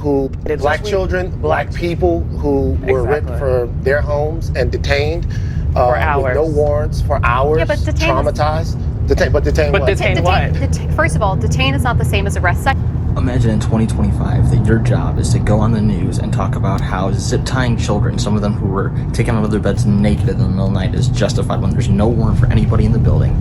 who, black children, black people who were ripped from their homes and detained for hours. With no warrants for hours, traumatized. Detain what? First of all, detain is not the same as arrest. Imagine in 2025 that your job is to go on the news and talk about how zip tying children, some of them who were taken out of their beds naked in the middle of the night, is justified when there's no warrant for anybody in the building.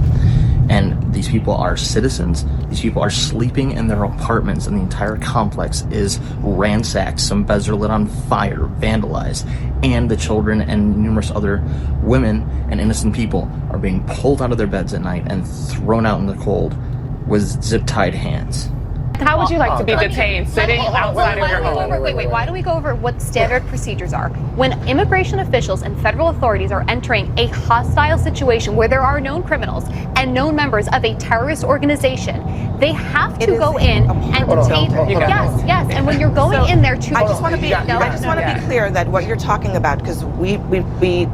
And these people are citizens. These people are sleeping in their apartments, and the entire complex is ransacked. Some beds are lit on fire, vandalized, and the children and numerous other women and innocent people are being pulled out of their beds at night and thrown out in the cold with zip-tied hands. How would you like to be detained, sitting outside of your home? Wait, why don't we go over what standard procedures are? When immigration officials and federal authorities are entering a hostile situation where there are known criminals and known members of a terrorist organization, they have to go in and detain. Yes. And when you're going in there to... I just want to be clear that what you're talking about, because we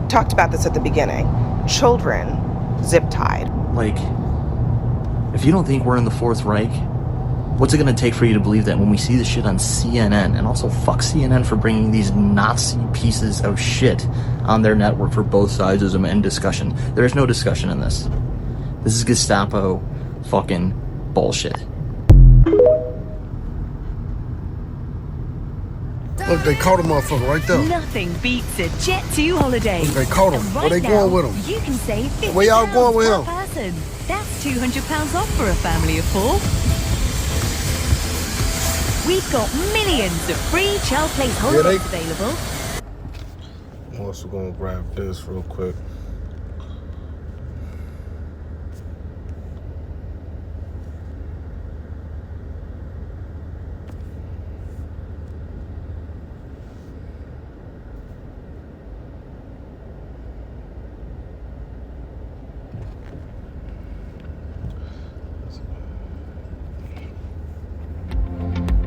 talked about this at the beginning, children zip-tied. Like, if you don't think we're in the Fourth Reich, what's it going to take for you to believe that when we see this shit on CNN, and also fuck CNN for bringing these Nazi pieces of shit on their network for both sides as an discussion? There is no discussion in this. This is Gestapo fucking bullshit. Look, they caught a motherfucker right there. Nothing beats a Jet2 holiday. Look, they caught him. Where they going with him? You can save £50 Where y'all going with him? per person. That's £200 off for a family of 4. We've got millions of free child place holidays available. I'm also gonna grab this real quick.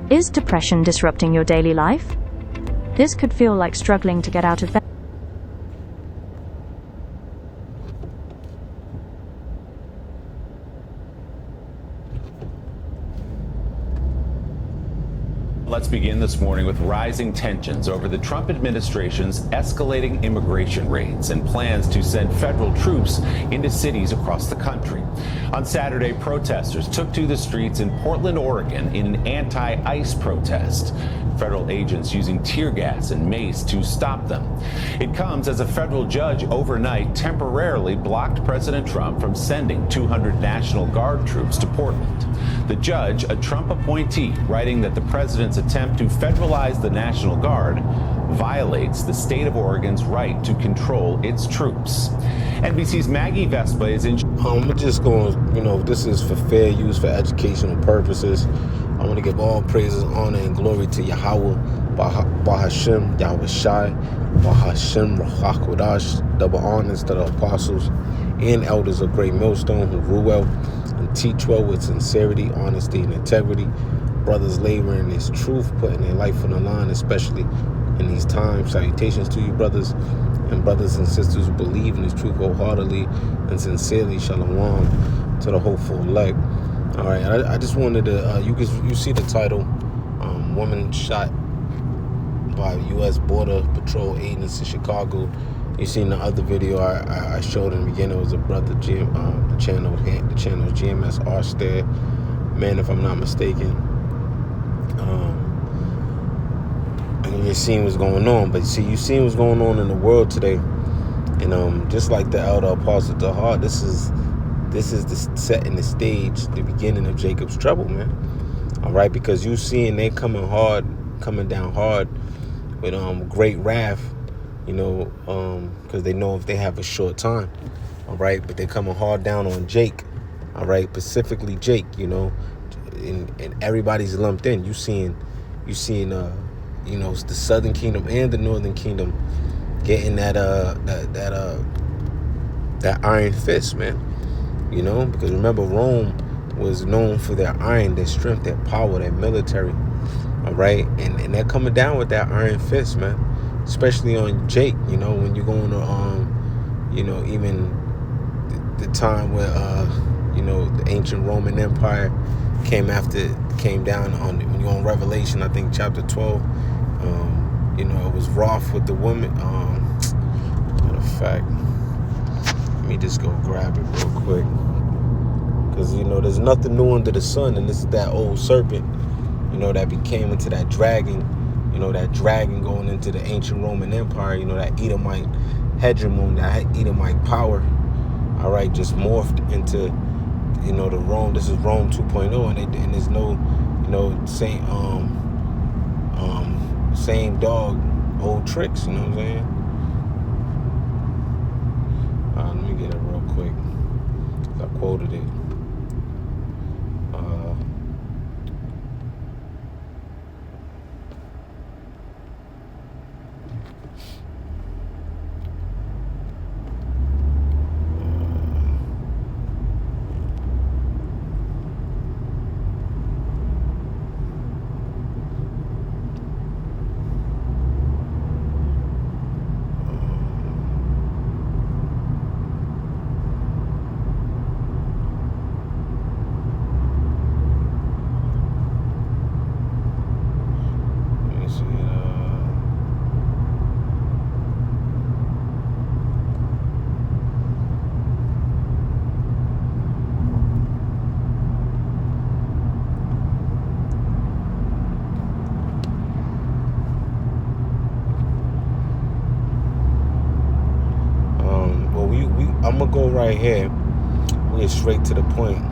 Is depression disrupting your daily life? This could feel like struggling to get out of bed. Let's begin this morning with rising tensions over the Trump administration's escalating immigration raids and plans to send federal troops into cities across the country. On Saturday, protesters took to the streets in Portland, Oregon in an anti-ICE protest. Federal agents using tear gas and mace to stop them. It comes as a federal judge overnight temporarily blocked President Trump from sending 200 National Guard troops to Portland. The judge, a Trump appointee, writing that the president's attempt to federalize the National Guard violates the state of Oregon's right to control its troops. NBC's Maggie Vespa is in. I'm just going, this is for fair use, for educational purposes. I want to give all praises, honor, and glory to Yahweh, Bahashem, Yahweh Shai, Bahashem, Rachakodash, double honors to the apostles and elders of Great Millstone who rule well and teach well with sincerity, honesty, and integrity. Brothers labor in this truth, putting their life on the line, especially in these times. Salutations to you, brothers and sisters who believe in this truth wholeheartedly and sincerely. Shalom to the hopeful elect. All right, I just wanted to, you see the title, woman shot by U.S. Border Patrol agents in Chicago. You seen the other video I showed in the beginning. It was a brother, the channel is GMS Arstead, man, if I'm not mistaken. And you're seeing what's going on, but see, you seen what's going on in the world today, and just like the elder apostle Tahar, this is the setting the stage, the beginning of Jacob's trouble, man. All right, because you seeing they coming down hard with great wrath, because they know if they have a short time, all right, but they're coming hard down on Jake, all right, specifically Jake, and everybody's lumped in. You seeing the Southern Kingdom and the Northern Kingdom getting that iron fist, man. Because remember, Rome was known for their iron, their strength, their power, their military. All right, and they're coming down with that iron fist, man. Especially on Jake, when you're going to, even the time where, the ancient Roman Empire came down on when you're on Revelation, I think chapter 12. It was wrath with the woman. Matter of fact, let me just go grab it real quick, because there's nothing new under the sun, and this is that old serpent, that became into that dragon, that dragon going into the ancient Roman Empire, that Edomite hegemony, that Edomite power. All right, just morphed into the Rome. This is Rome 2.0, and there's no same dog, old tricks. You know what I'm saying? Let me get it real quick. I quoted it. I'm gonna go right here. We'll get straight to the point.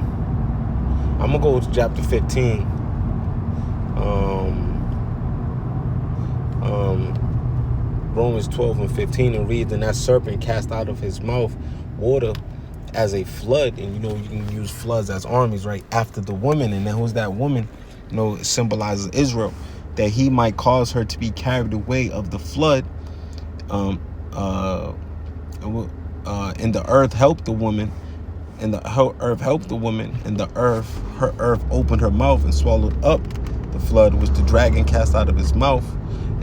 I'm gonna go to chapter 15. Romans 12 and 15, and reads, "And that serpent cast out of his mouth water as a flood." And you can use floods as armies, right? After the woman. And then who's that woman? It symbolizes Israel, that he might cause her to be carried away of the flood. And the earth helped the woman, and the earth helped the woman, and her earth opened her mouth and swallowed up the flood, which the dragon cast out of his mouth.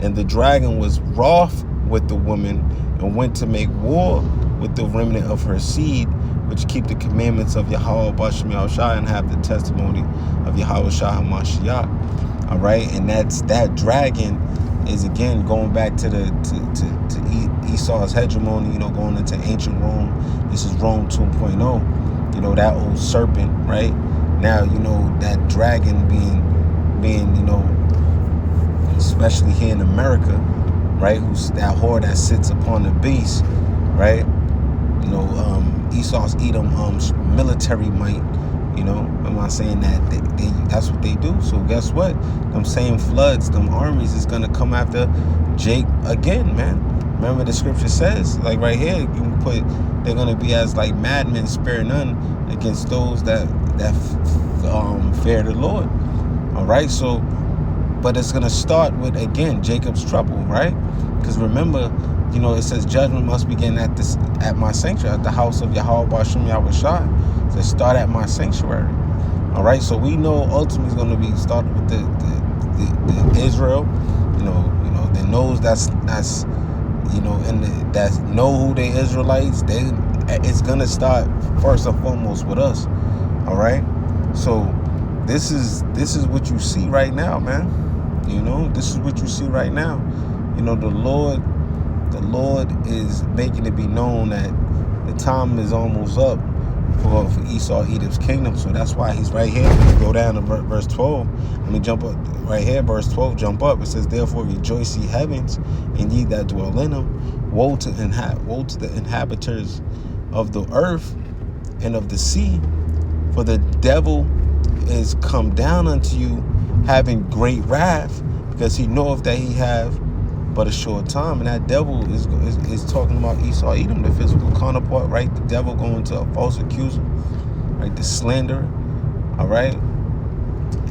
And the dragon was wroth with the woman, and went to make war with the remnant of her seed, which keep the commandments of Yahweh Bashem Yahushua, and have the testimony of Yahweh Shah HaMashiach. All right, and that dragon is again going back to Esau's hegemony, going into ancient Rome. This is Rome 2.0, that old serpent, right? Now, that dragon being, especially here in America, right? Who's that whore that sits upon the beast, right? Esau's Edom military might, I'm not saying that that's what they do. So guess what? Them same floods, them armies is gonna come after Jake again, man. Remember the scripture says, like right here, you can put, they're gonna be as like madmen, spare none against those that fear the Lord. All right, so, but it's gonna start with, again, Jacob's trouble, right? Because remember, it says judgment must begin at my sanctuary, at the house of Yahweh Bashem Yahushua. To start at my sanctuary. All right, so we know ultimately it's going to be started with the Israel. That knows that's and that know who they Israelites. It's going to start first and foremost with us. All right, so this is what you see right now, man. This is what you see right now. The Lord is making it be known that the time is almost up for Esau, Edom's kingdom. So that's why he's right here. When you go down to verse 12, let me jump up right here, verse 12, jump up. It says, "Therefore rejoice, ye heavens, and ye that dwell in them. Woe to the inhabitants of the earth and of the sea, for the devil is come down unto you, having great wrath, because he knoweth that he have but a short time." And that devil is talking about Esau, Edom, the physical counterpart, right? The devil going to a false accuser, right? The slanderer, all right?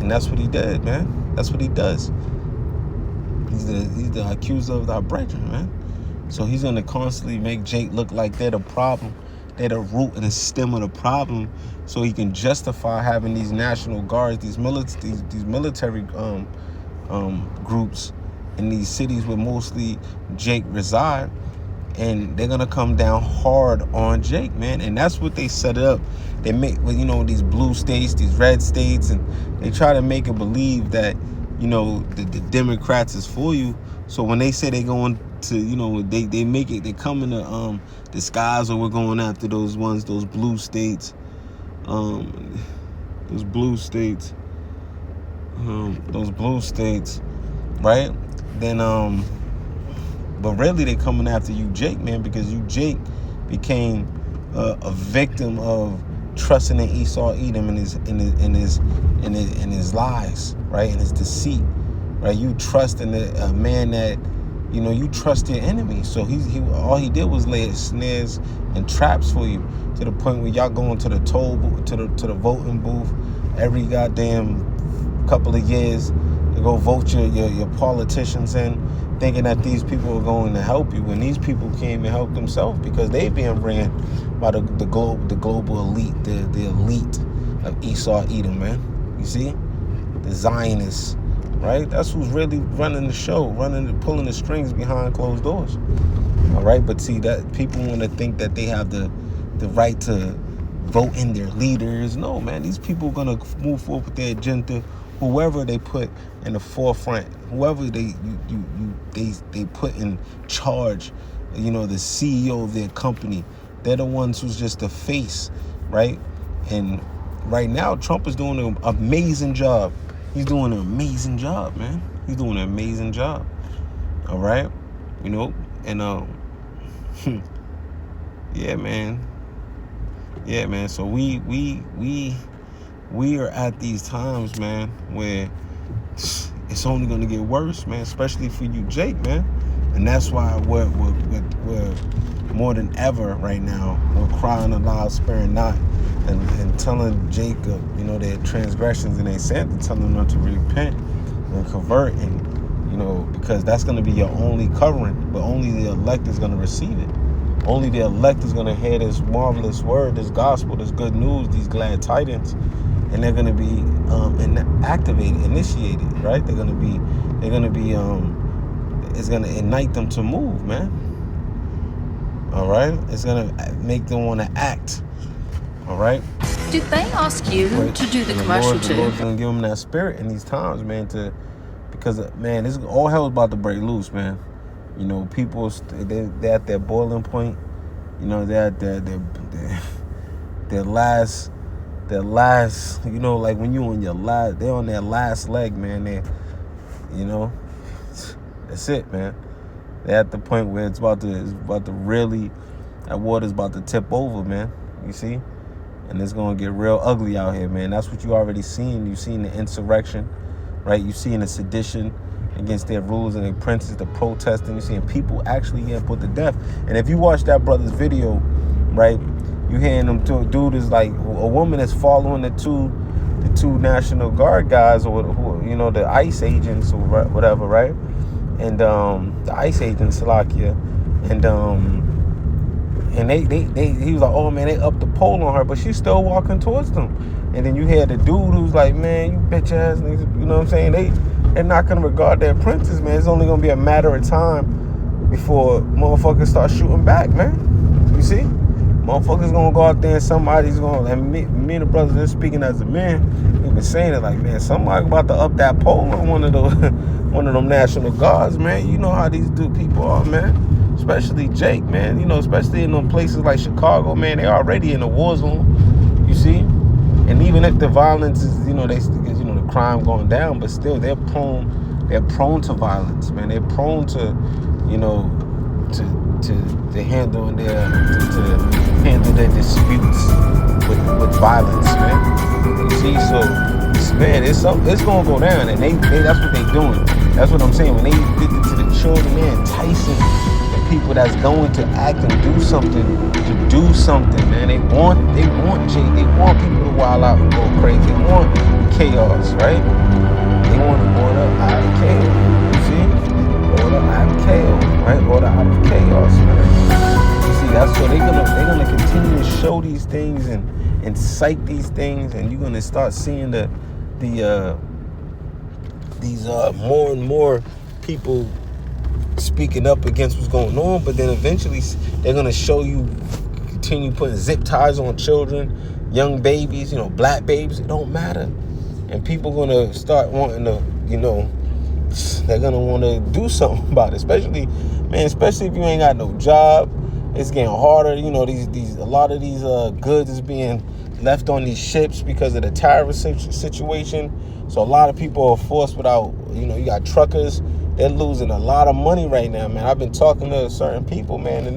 And that's what he did, man. That's what he does. He's the accuser of our brethren, man. So he's going to constantly make Jake look like they're the problem. They're the root and the stem of the problem, so he can justify having these national guards, these military groups in these cities where mostly Jake reside, and they're gonna come down hard on Jake, man. And that's what they set it up. They make, you know, these blue states, these red states, and they try to make it believe that, you know, the Democrats is for you. So when they say they going to, you know, they make it, they come in the disguise, or we're going after those ones, those blue states, those blue states, right? Then but really they coming after you, Jake, man, because you, Jake, became a victim of trusting in Esau Edom and his lies, right, and his deceit, right? You trust in a man that, you know, you trust your enemy. So he all he did was lay snares and traps for you, to the point where y'all going to the to the voting booth every goddamn couple of years to go vote your politicians in, thinking that these people are going to help you, when these people came and helped themselves, because they being ran by the global elite, the elite of Esau Edom, man. You see, the Zionists, right? That's who's really running the show, pulling the strings behind closed doors. All right, but see, that people want to think that they have the right to vote in their leaders. No, man, these people are gonna move forward with their agenda. Whoever they put in the forefront, whoever they put in charge, you know, the CEO of their company, they're the ones who's just the face, right? And right now, Trump is doing an amazing job. He's doing an amazing job, man. He's doing an amazing job. All right, you know, and yeah, man. So we are at these times, man, where it's only going to get worse, man, especially for you, Jake, man. And that's why we're more than ever right now, we're crying aloud, sparing not, and telling Jacob, you know, their transgressions and their sins, and telling them to repent and convert, and, you know, because that's going to be your only covering, but only the elect is going to receive it. Only the elect is going to hear this marvelous word, this gospel, this good news, these glad tidings, and they're going to be activated, initiated, right? They're going to be, it's going to ignite them to move, man. All right? It's going to make them want to act. All right? Did they ask you to do the commercial too? The Lord's going to give them that spirit in these times, man, because, man, this all hell is about to break loose, man. You know, people, they're at their boiling point. You know, they're at their last, you know, like when you on your last, they're on their last leg, man. They, you know, that's it, man. They're at the point where it's about to really, that water's about to tip over, man. You see? And it's going to get real ugly out here, man. That's what you already seen. You've seen the insurrection, right? You've seen the sedition against their rulers and their princes, the protesting. You're seeing people actually getting put to death. And if you watch that brother's video, right, you hearing them dude is like, a woman is following the two National Guard guys, or who, you know, the ICE agents or whatever, right? And the ICE agents, Salakia, and he was like, oh man, they upped the pole on her, but she's still walking towards them. And then you hear the dude who's like, man, you bitch ass niggas, you know what I'm saying? They're not gonna regard their princes, man. It's only gonna be a matter of time before motherfuckers start shooting back, man. You see? Motherfuckers gonna go out there and somebody's gonna, and me and the brothers, they're speaking as a man, we've been saying it like, man, somebody about to up that pole on one of them National Guards, man. You know how these people are, man. Especially Jake, man. You know, especially in them places like Chicago, man, they already in a war zone. You see? And even if the violence is, you know, the crime going down, but still they're prone to violence, man. They're prone to, you know, to handle their disputes with violence, man. You see, so man, it's gonna go down, and they that's what they're doing. That's what I'm saying. When they did it to the children, they're enticing the people that's going to act and do something, man. They want Jake. They want people to wild out and go crazy. They want chaos, right? They want order out of chaos. You see? Order out of chaos, right? Order out of chaos, man. You see, that's what they're gonna continue to show these things and incite these things, and you're gonna start seeing these more and more people speaking up against what's going on, but then eventually they're gonna show you continue putting zip ties on children, young babies, black babies. It don't matter, and people gonna start wanting to, they're gonna want to do something about it. Especially if you ain't got no job, it's getting harder. A lot of these goods is being left on these ships because of the terrorist situation. So a lot of people are forced without, you got truckers. They're losing a lot of money right now, man. I've been talking to certain people, man, and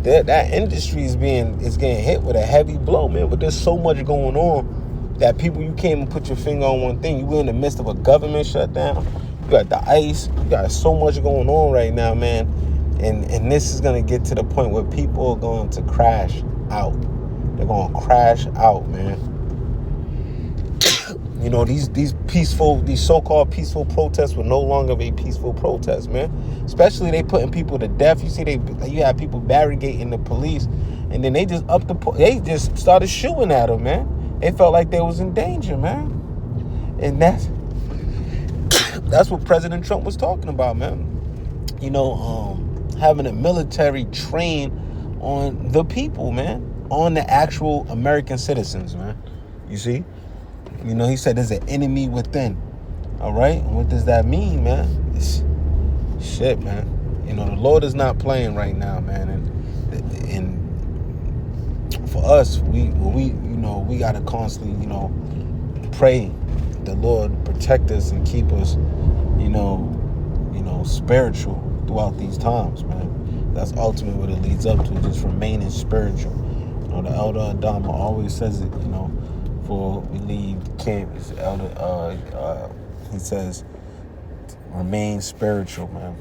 that industry is getting hit with a heavy blow, man. But there's so much going on that people, you can't even put your finger on one thing. We're in the midst of a government shutdown. You got the ICE. You got so much going on right now, man. And this is going to get to the point where people are going to crash out. They're going to crash out, man. These so-called peaceful protests were no longer a peaceful protest, man. Especially they putting people to death. You see, you have people barricading the police, and then they just started shooting at them, man. They felt like they was in danger, man. And that's what President Trump was talking about, man. Having a military train on the people, man, on the actual American citizens, man. You see? He said there's an enemy within. All right? And what does that mean, man? It's shit, man. The Lord is not playing right now, man. And for us, we got to constantly, pray the Lord protect us and keep us, spiritual throughout these times, man. That's ultimately what it leads up to, just remaining spiritual. The Elder Adama always says it, before we leave the camp. He says, remain spiritual, man.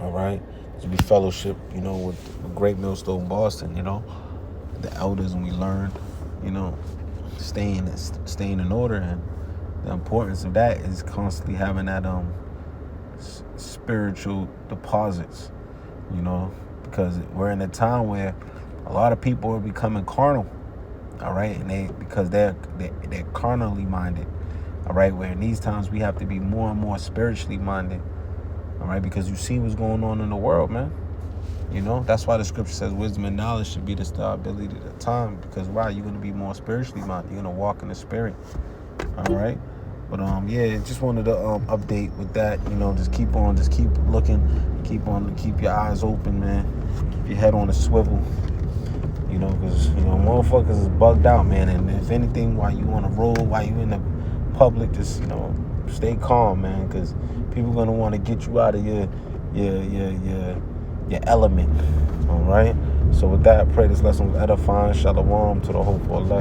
All right? To be fellowship, with the Great Millstone Boston, the elders, and we learned, staying in order. And the importance of that is constantly having that spiritual deposits, because we're in a time where a lot of people are becoming carnal, all right, and because they're carnally minded, all right, where in these times we have to be more and more spiritually minded, all right, because you see what's going on in the world, man. That's why the scripture says wisdom and knowledge should be the stability of the time, because why? You're going to be more spiritually minded. You're going to walk in the spirit, all right. But just wanted to update with that. Just keep looking, keep your eyes open, man. Keep your head on a swivel. Because motherfuckers is bugged out, man. And if anything, while you on the road, while you in the public, just stay calm, man. Because people gonna want to get you out of your element. All right. So with that, I pray this lesson was edifying. Shalom to the hopeful elect.